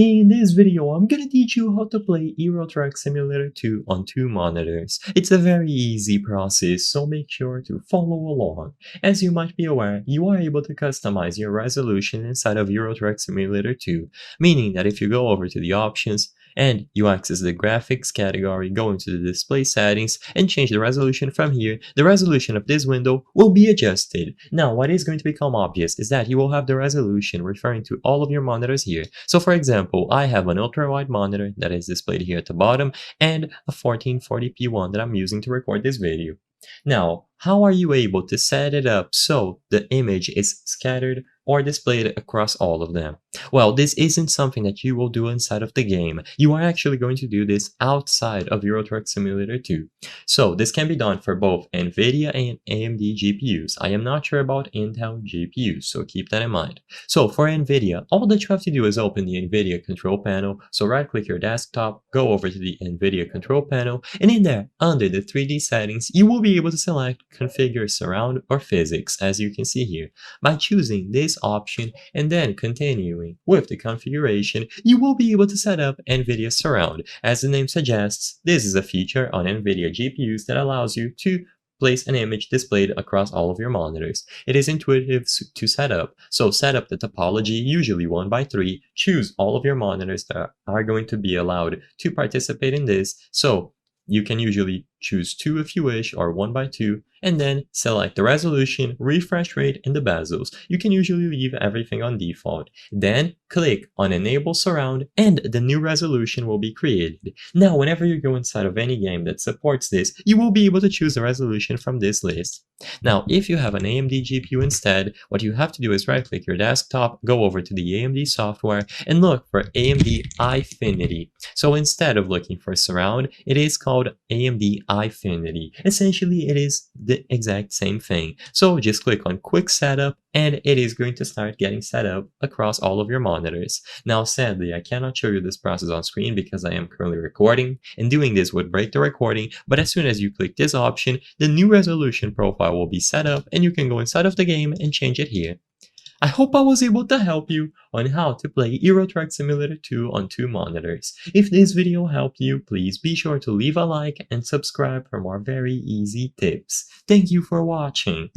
In this video, I'm gonna teach you how to play Euro Truck Simulator 2 on two monitors. It's a very easy process, so make sure to follow along. As you might be aware, you are able to customize your resolution inside of Euro Truck Simulator 2, meaning that if you go over to the options, and you access the graphics category, go into the display settings, and change the resolution from here, the resolution of this window will be adjusted. Now, what is going to become obvious is that you will have the resolution referring to all of your monitors here. So for example, I have an ultra-wide monitor that is displayed here at the bottom, and a 1440p one that I'm using to record this video. Now, how are you able to set it up so the image is scattered or displayed across all of them? Well, this isn't something that you will do inside of the game. You are actually going to do this outside of Euro Truck Simulator 2. So this can be done for both Nvidia and AMD GPUs. I am not sure about Intel GPUs, so keep that in mind. So for Nvidia, all that you have to do is open the Nvidia control panel. So right click your desktop, go over to the Nvidia control panel, and in there, under the 3D settings, you will be able to select configure surround or physics, as you can see here. By choosing this option and then continuing with the configuration, you will be able to set up Nvidia Surround. As the name suggests, this is a feature on Nvidia GPUs that allows you to place an image displayed across all of your monitors. It is intuitive to set up, so set up the topology, usually 1:3, choose all of your monitors that are going to be allowed to participate in this, so you can usually choose 2 if you wish, or 1:2, and then select the resolution, refresh rate, and the bezels. You can usually leave everything on default. Then click on Enable Surround, and the new resolution will be created. Now, whenever you go inside of any game that supports this, you will be able to choose the resolution from this list. Now, if you have an AMD GPU instead, what you have to do is right-click your desktop, go over to the AMD software, and look for AMD Eyefinity. So instead of looking for Surround, it is called AMD Eyefinity. Essentially, it is the exact same thing. So just click on Quick Setup, and it is going to start getting set up across all of your monitors. Now, sadly, I cannot show you this process on screen because I am currently recording, and doing this would break the recording, but as soon as you click this option, the new resolution profile will be set up, and you can go inside of the game and change it here. I hope I was able to help you on how to play Euro Truck Simulator 2 on two monitors. If this video helped you, please be sure to leave a like and subscribe for more very easy tips. Thank you for watching.